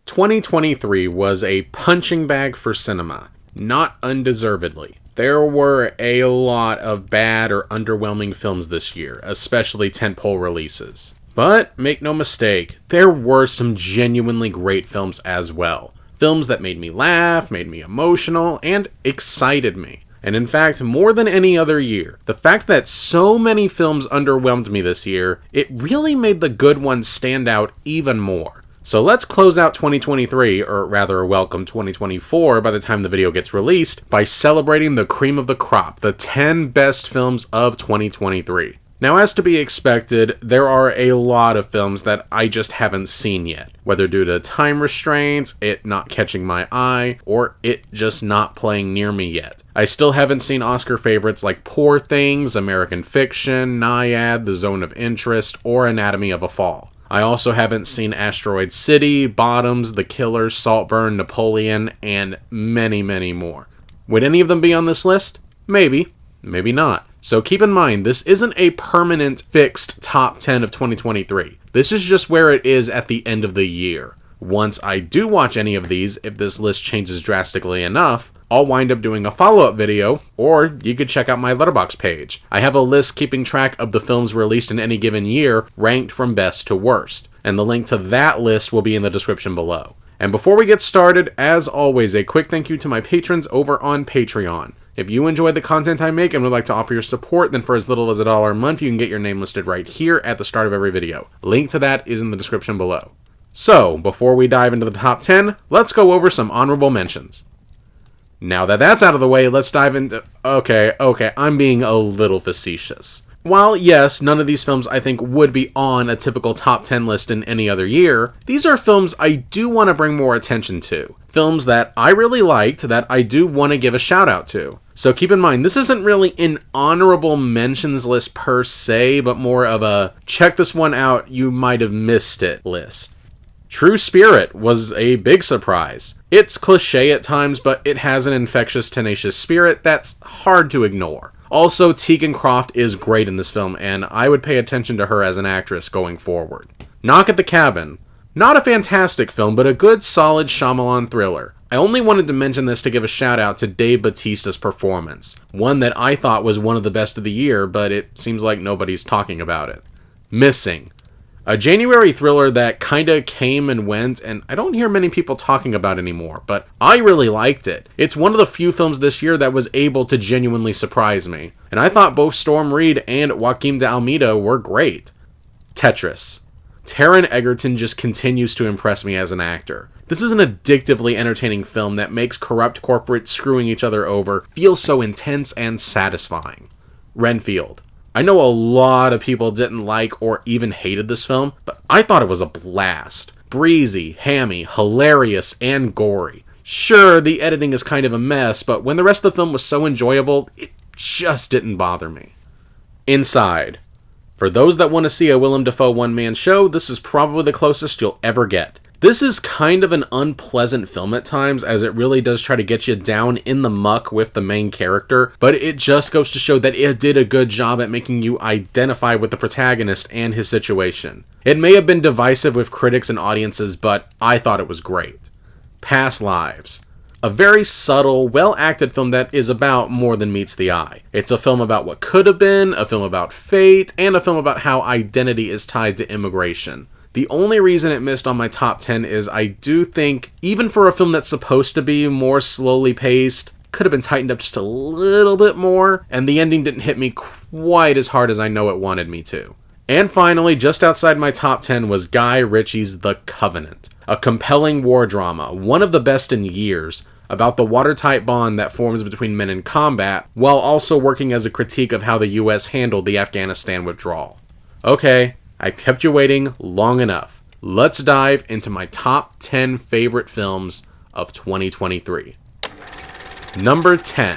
2023 was a punching bag for cinema, not undeservedly. There were a lot of bad or underwhelming films this year, especially tentpole releases. But make no mistake, there were some genuinely great films as well. Films that made me laugh, made me emotional, and excited me. And in fact, more than any other year, the fact that so many films underwhelmed me this year, it really made the good ones stand out even more. So let's close out 2023, or rather welcome 2024 by the time the video gets released, by celebrating the cream of the crop, the 10 best films of 2023. Now, as to be expected, there are a lot of films that I just haven't seen yet, whether due to time restraints, it not catching my eye, or it just not playing near me yet. I still haven't seen Oscar favorites like Poor Things, American Fiction, Nyad, The Zone of Interest, or Anatomy of a Fall. I also haven't seen Asteroid City, Bottoms, The Killer, Saltburn, Napoleon, and many, many more. Would any of them be on this list? Maybe. Maybe not. So keep in mind, this isn't a permanent, fixed top 10 of 2023. This is just where it is at the end of the year. Once I do watch any of these, if this list changes drastically enough, I'll wind up doing a follow-up video, or you could check out my Letterboxd page. I have a list keeping track of the films released in any given year, ranked from best to worst, and the link to that list will be in the description below. And before we get started, as always, a quick thank you to my patrons over on Patreon. If you enjoy the content I make and would like to offer your support, then for as little as $1 a month, you can get your name listed right here at the start of every video. Link to that is in the description below. So, before we dive into the top 10, let's go over some honorable mentions. Now that that's out of the way, let's dive into... Okay, I'm being a little facetious. While, yes, none of these films I think would be on a typical top 10 list in any other year, these are films I do want to bring more attention to. Films that I really liked that I do want to give a shout out to. So keep in mind, this isn't really an honorable mentions list per se, but more of a check this one out, you might have missed it list. True Spirit was a big surprise. It's cliche at times, but it has an infectious, tenacious spirit that's hard to ignore. Also, Tegan Croft is great in this film, and I would pay attention to her as an actress going forward. Knock at the Cabin. Not a fantastic film, but a good, solid Shyamalan thriller. I only wanted to mention this to give a shout out to Dave Bautista's performance. One that I thought was one of the best of the year, but it seems like nobody's talking about it. Missing. A January thriller that kinda came and went, and I don't hear many people talking about anymore, but I really liked it. It's one of the few films this year that was able to genuinely surprise me, and I thought both Storm Reid and Joaquim de Almeida were great. Tetris. Taron Egerton just continues to impress me as an actor. This is an addictively entertaining film that makes corrupt corporates screwing each other over feel so intense and satisfying. Renfield. I know a lot of people didn't like or even hated this film, but I thought it was a blast. Breezy, hammy, hilarious, and gory. Sure, the editing is kind of a mess, but when the rest of the film was so enjoyable, it just didn't bother me. Inside. For those that want to see a Willem Dafoe one-man show, this is probably the closest you'll ever get. This is kind of an unpleasant film at times, as it really does try to get you down in the muck with the main character, but it just goes to show that it did a good job at making you identify with the protagonist and his situation. It may have been divisive with critics and audiences, but I thought it was great. Past Lives. A very subtle, well-acted film that is about more than meets the eye. It's a film about what could have been, a film about fate, and a film about how identity is tied to immigration. The only reason it missed on my top 10 is I do think, even for a film that's supposed to be more slowly paced, could have been tightened up just a little bit more, and the ending didn't hit me quite as hard as I know it wanted me to. And finally, just outside my top 10 was Guy Ritchie's The Covenant, a compelling war drama, one of the best in years, about the watertight bond that forms between men in combat, while also working as a critique of how the US handled the Afghanistan withdrawal. Okay, I kept you waiting long enough. Let's dive into my top 10 favorite films of 2023. Number 10.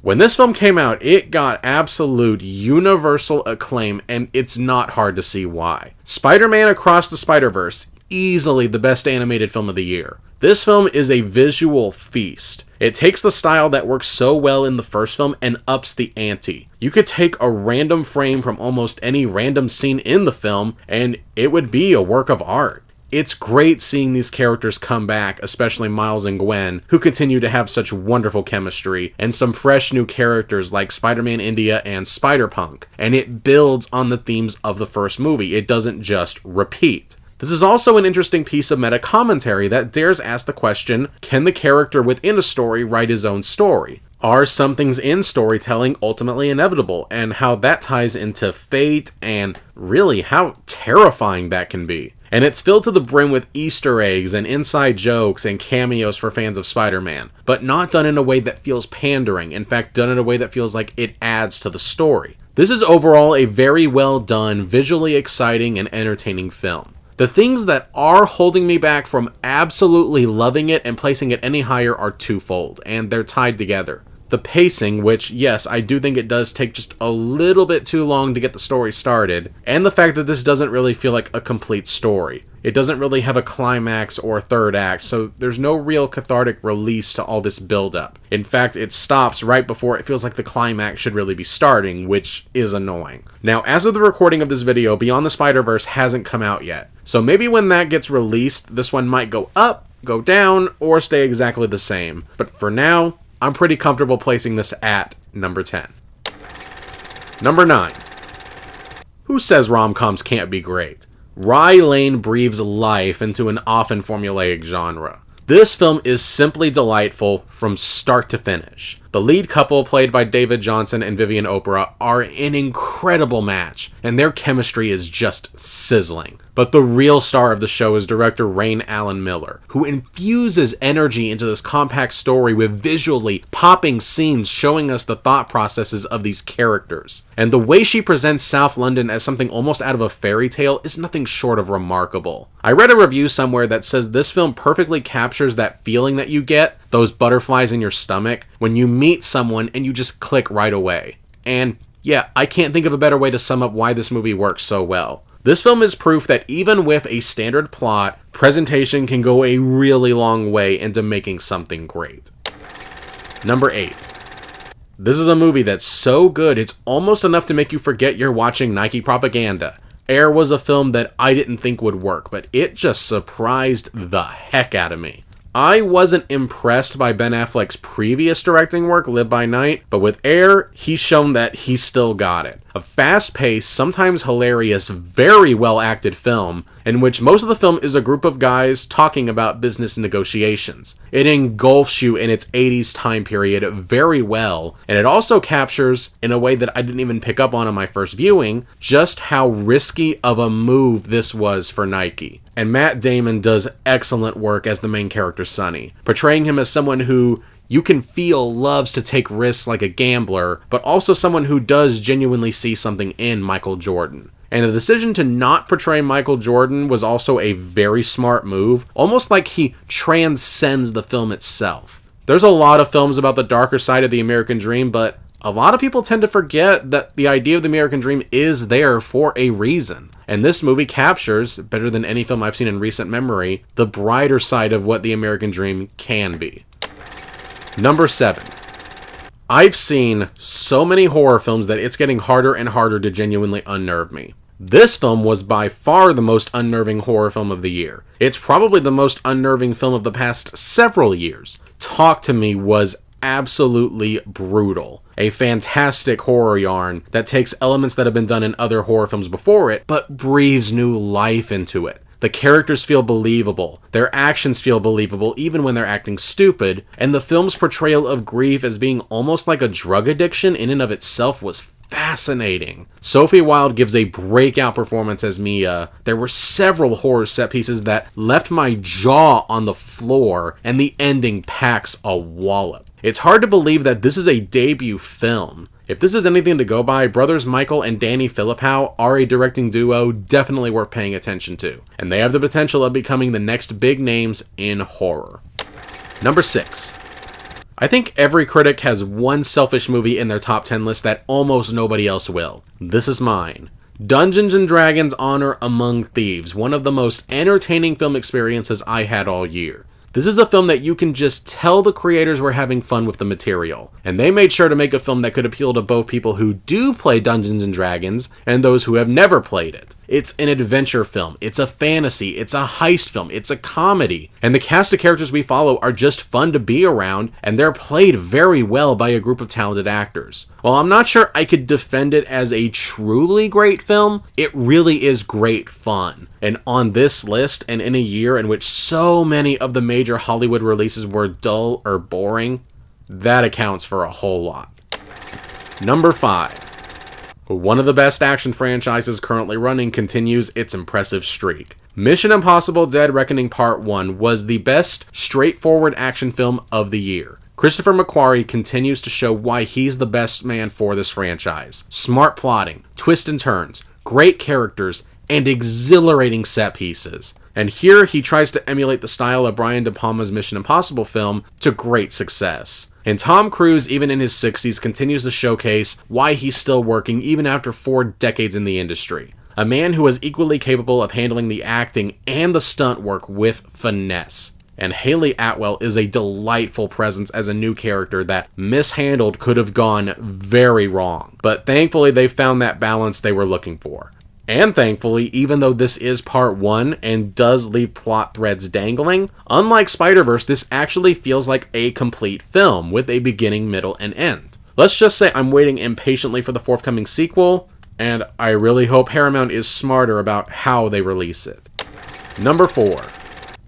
When this film came out, it got absolute universal acclaim, and it's not hard to see why. Spider-Man Across the Spider-Verse, easily the best animated film of the year. This film is a visual feast. It takes the style that works so well in the first film and ups the ante. You could take a random frame from almost any random scene in the film, and it would be a work of art. It's great seeing these characters come back, especially Miles and Gwen, who continue to have such wonderful chemistry, and some fresh new characters like Spider-Man India and Spider-Punk, and it builds on the themes of the first movie. It doesn't just repeat. This is also an interesting piece of meta commentary that dares ask the question, can the character within a story write his own story? Are some things in storytelling ultimately inevitable, and how that ties into fate, and really how terrifying that can be. And it's filled to the brim with Easter eggs and inside jokes and cameos for fans of Spider-Man, but not done in a way that feels pandering, in fact done in a way that feels like it adds to the story. This is overall a very well done, visually exciting, and entertaining film. The things that are holding me back from absolutely loving it and placing it any higher are twofold, and they're tied together. The pacing, which, yes, I do think it does take just a little bit too long to get the story started, and the fact that this doesn't really feel like a complete story. It doesn't really have a climax or third act, so there's no real cathartic release to all this build-up. In fact, it stops right before it feels like the climax should really be starting, which is annoying. Now, as of the recording of this video, Beyond the Spider-Verse hasn't come out yet, so maybe when that gets released, this one might go up, go down, or stay exactly the same. But for now, I'm pretty comfortable placing this at number 10. Number 9. Who says rom-coms can't be great? Rye Lane breathes life into an often formulaic genre. This film is simply delightful from start to finish. The lead couple, played by David Johnson and Vivian Oprah, are an incredible match, and their chemistry is just sizzling. But the real star of the show is director Rain Allen Miller, who infuses energy into this compact story with visually popping scenes showing us the thought processes of these characters. And the way she presents South London as something almost out of a fairy tale is nothing short of remarkable. I read a review somewhere that says this film perfectly captures that feeling that you get, those butterflies in your stomach, when you meet someone and you just click right away. And yeah, I can't think of a better way to sum up why this movie works so well. This film is proof that even with a standard plot, presentation can go a really long way into making something great. Number 8. This is a movie that's so good it's almost enough to make you forget you're watching Nike propaganda. Air was a film that I didn't think would work, but it just surprised the heck out of me. I wasn't impressed by Ben Affleck's previous directing work, Live by Night, but with Air, he's shown that he still got it. A fast-paced, sometimes hilarious, very well-acted film, in which most of the film is a group of guys talking about business negotiations. It engulfs you in its 80s time period very well, and it also captures, in a way that I didn't even pick up on my first viewing, just how risky of a move this was for Nike. And Matt Damon does excellent work as the main character Sonny, portraying him as someone who you can feel loves to take risks like a gambler, but also someone who does genuinely see something in Michael Jordan. And the decision to not portray Michael Jordan was also a very smart move, almost like he transcends the film itself. There's a lot of films about the darker side of the American dream, but a lot of people tend to forget that the idea of the American dream is there for a reason. And this movie captures, better than any film I've seen in recent memory, the brighter side of what the American dream can be. Number 7. I've seen so many horror films that it's getting harder and harder to genuinely unnerve me. This film was by far the most unnerving horror film of the year. It's probably the most unnerving film of the past several years. Talk to Me was absolutely brutal. A fantastic horror yarn that takes elements that have been done in other horror films before it, but breathes new life into it. The characters feel believable, their actions feel believable even when they're acting stupid, and the film's portrayal of grief as being almost like a drug addiction in and of itself was fascinating. Sophie Wilde gives a breakout performance as Mia. There were several horror set pieces that left my jaw on the floor, and the ending packs a wallop. It's hard to believe that this is a debut film. If this is anything to go by, brothers Michael and Danny Philippou are a directing duo definitely worth paying attention to, and they have the potential of becoming the next big names in horror. Number 6. I think every critic has one selfish movie in their top 10 list that almost nobody else will. This is mine. Dungeons & Dragons: Honor Among Thieves, one of the most entertaining film experiences I had all year. This is a film that you can just tell the creators were having fun with the material, and they made sure to make a film that could appeal to both people who do play Dungeons & Dragons and those who have never played it. It's an adventure film, it's a fantasy, it's a heist film, it's a comedy, and the cast of characters we follow are just fun to be around, and they're played very well by a group of talented actors. While I'm not sure I could defend it as a truly great film, it really is great fun. And on this list, and in a year in which so many of the major Hollywood releases were dull or boring, that accounts for a whole lot. Number 5. One of the best action franchises currently running continues its impressive streak. Mission Impossible: Dead Reckoning Part 1 was the best straightforward action film of the year. Christopher McQuarrie continues to show why he's the best man for this franchise. Smart plotting, twists and turns, great characters, and exhilarating set pieces. And here he tries to emulate the style of Brian De Palma's Mission Impossible film to great success. And Tom Cruise, even in his 60s, continues to showcase why he's still working even after 4 decades in the industry. A man who is equally capable of handling the acting and the stunt work with finesse. And Haley Atwell is a delightful presence as a new character that, mishandled, could have gone very wrong. But thankfully they found that balance they were looking for. And thankfully, even though this is part 1 and does leave plot threads dangling, unlike Spider-Verse, this actually feels like a complete film with a beginning, middle, and end. Let's just say I'm waiting impatiently for the forthcoming sequel, and I really hope Paramount is smarter about how they release it. Number 4.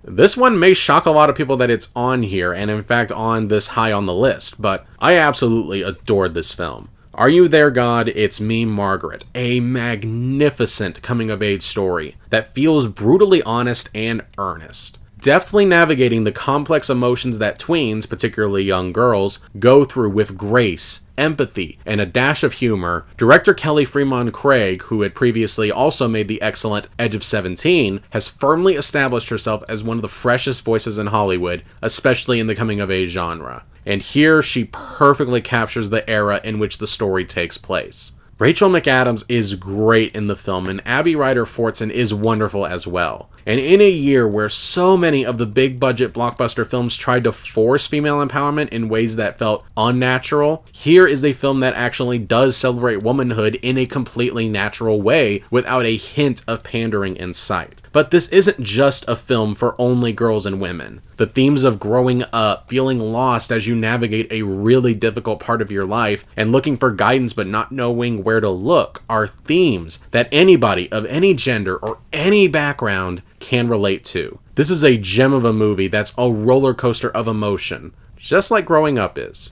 This one may shock a lot of people that it's on here, and in fact on this high on the list, but I absolutely adored this film. Are You There, God? It's Me, Margaret. A magnificent coming-of-age story that feels brutally honest and earnest. Deftly navigating the complex emotions that tweens, particularly young girls, go through with grace, empathy, and a dash of humor, director Kelly Fremon Craig, who had previously also made the excellent Edge of 17, has firmly established herself as one of the freshest voices in Hollywood, especially in the coming-of-age genre. And here she perfectly captures the era in which the story takes place. Rachel McAdams is great in the film, and Abby Ryder-Fortson is wonderful as well. And in a year where so many of the big budget blockbuster films tried to force female empowerment in ways that felt unnatural, here is a film that actually does celebrate womanhood in a completely natural way without a hint of pandering in sight. But this isn't just a film for only girls and women. The themes of growing up, feeling lost as you navigate a really difficult part of your life, and looking for guidance but not knowing where to look are themes that anybody of any gender or any background can relate to. This is a gem of a movie that's a roller coaster of emotion, just like growing up is.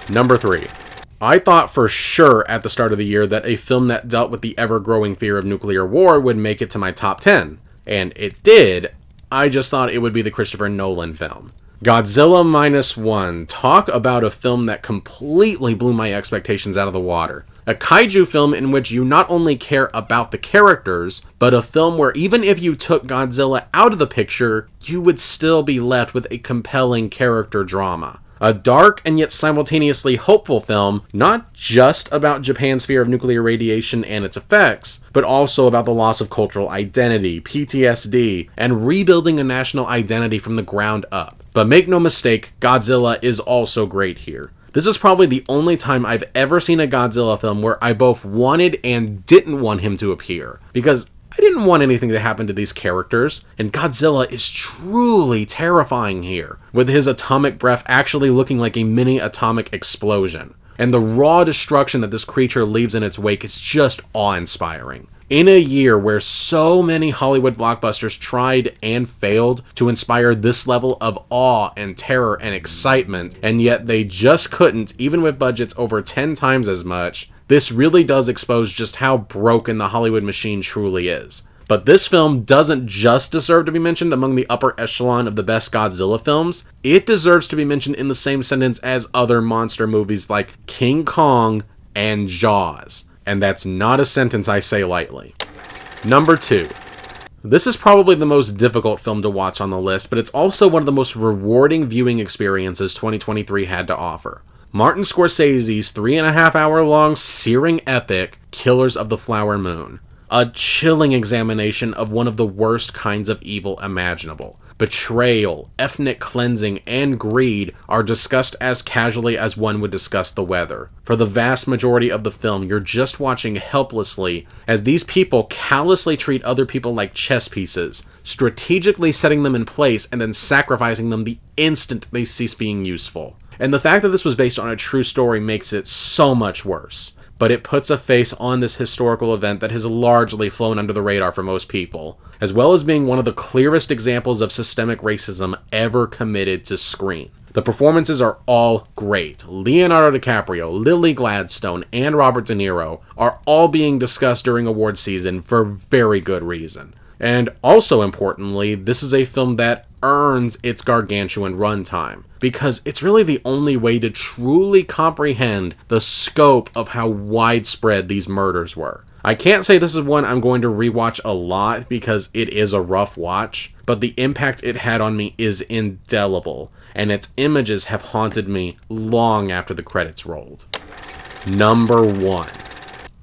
Number 3. I thought for sure at the start of the year that a film that dealt with the ever-growing fear of nuclear war would make it to my top 10. And it did. I just thought it would be the Christopher Nolan film. Godzilla Minus One. Talk about a film that completely blew my expectations out of the water. A kaiju film in which you not only care about the characters, but a film where even if you took Godzilla out of the picture, you would still be left with a compelling character drama. A dark and yet simultaneously hopeful film, not just about Japan's fear of nuclear radiation and its effects, but also about the loss of cultural identity, PTSD, and rebuilding a national identity from the ground up. But make no mistake, Godzilla is also great here. This is probably the only time I've ever seen a Godzilla film where I both wanted and didn't want him to appear, because I didn't want anything to happen to these characters, and Godzilla is truly terrifying here, with his atomic breath actually looking like a mini atomic explosion. And the raw destruction that this creature leaves in its wake is just awe-inspiring. In a year where so many Hollywood blockbusters tried and failed to inspire this level of awe and terror and excitement, and yet they just couldn't, even with budgets over 10 times as much, this really does expose just how broken the Hollywood machine truly is. But this film doesn't just deserve to be mentioned among the upper echelon of the best Godzilla films, it deserves to be mentioned in the same sentence as other monster movies like King Kong and Jaws. And that's not a sentence I say lightly. Number 2. This is probably the most difficult film to watch on the list, but it's also one of the most rewarding viewing experiences 2023 had to offer. Martin Scorsese's 3.5-hour-long searing epic, Killers of the Flower Moon. A chilling examination of one of the worst kinds of evil imaginable. betrayal, ethnic cleansing, and greed are discussed as casually as one would discuss the weather. For the vast majority of the film, you're just watching helplessly as these people callously treat other people like chess pieces, strategically setting them in place and then sacrificing them the instant they cease being useful. And the fact that this was based on a true story makes it so much worse. But it puts a face on this historical event that has largely flown under the radar for most people, as well as being one of the clearest examples of systemic racism ever committed to screen. The performances are all great. Leonardo DiCaprio, Lily Gladstone, and Robert De Niro are all being discussed during awards season for very good reason. And also importantly, this is a film that earns its gargantuan runtime, because it's really the only way to truly comprehend the scope of how widespread these murders were. I can't say this is one I'm going to rewatch a lot because it is a rough watch, but the impact it had on me is indelible, and its images have haunted me long after the credits rolled. Number 1.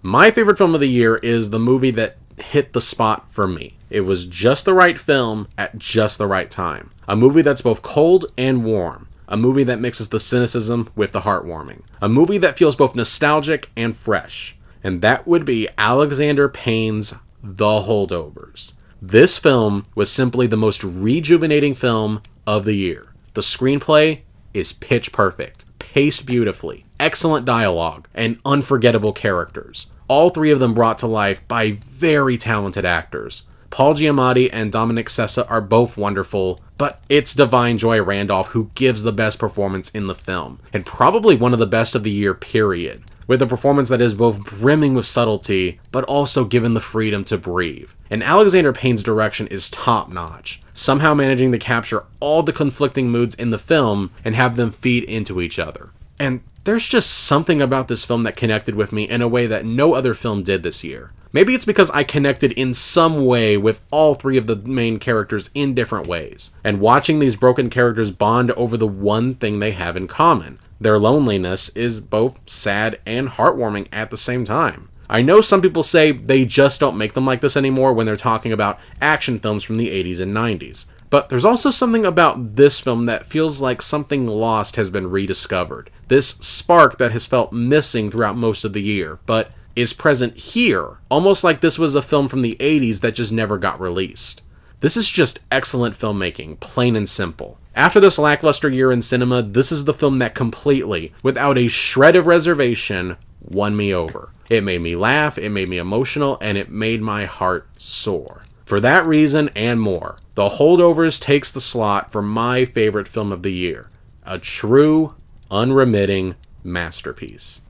My favorite film of the year is the movie that hit the spot for me. It was just the right film at just the right time. A movie that's both cold and warm. A movie that mixes the cynicism with the heartwarming. A movie that feels both nostalgic and fresh. And that would be Alexander Payne's The Holdovers. This film was simply the most rejuvenating film of the year. The screenplay is pitch perfect, paced beautifully, excellent dialogue, and unforgettable characters. All three of them brought to life by very talented actors. Paul Giamatti and Dominic Sessa are both wonderful, but it's Divine Joy Randolph who gives the best performance in the film, and probably one of the best of the year, period, with a performance that is both brimming with subtlety, but also given the freedom to breathe. And Alexander Payne's direction is top-notch, somehow managing to capture all the conflicting moods in the film and have them feed into each other. And there's just something about this film that connected with me in a way that no other film did this year. Maybe it's because I connected in some way with all three of the main characters in different ways, and watching these broken characters bond over the one thing they have in common. Their loneliness is both sad and heartwarming at the same time. I know some people say they just don't make them like this anymore when they're talking about action films from the 80s and 90s. But there's also something about this film that feels like something lost has been rediscovered. This spark that has felt missing throughout most of the year, but is present here, almost like this was a film from the 80s that just never got released. This is just excellent filmmaking, plain and simple. After this lackluster year in cinema, this is the film that completely, without a shred of reservation, won me over. It made me laugh, it made me emotional, and it made my heart soar. For that reason and more, The Holdovers takes the slot for my favorite film of the year. A true, unremitting masterpiece.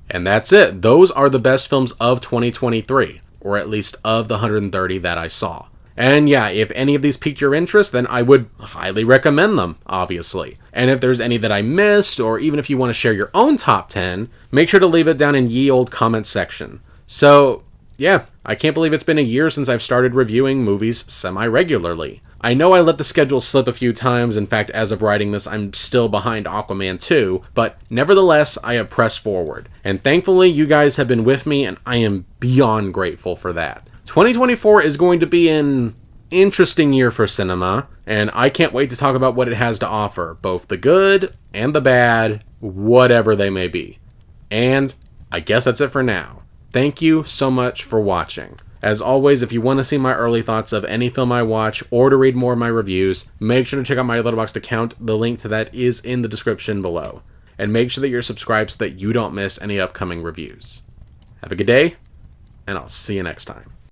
And that's it. Those are the best films of 2023, or at least of the 130 that I saw. And yeah, if any of these piqued your interest, then I would highly recommend them, obviously. And if there's any that I missed, or even if you want to share your own top 10, make sure to leave it down in ye old comment section. So, yeah, I can't believe it's been a year since I've started reviewing movies semi-regularly. I know I let the schedule slip a few times. In fact, as of writing this, I'm still behind Aquaman 2, but nevertheless, I have pressed forward. And thankfully, you guys have been with me, and I am beyond grateful for that. 2024 is going to be an interesting year for cinema, and I can't wait to talk about what it has to offer, both the good and the bad, whatever they may be. And I guess that's it for now. Thank you so much for watching. As always, if you want to see my early thoughts of any film I watch or to read more of my reviews, make sure to check out my Letterboxd account. The link to that is in the description below. And make sure that you're subscribed so that you don't miss any upcoming reviews. Have a good day, and I'll see you next time.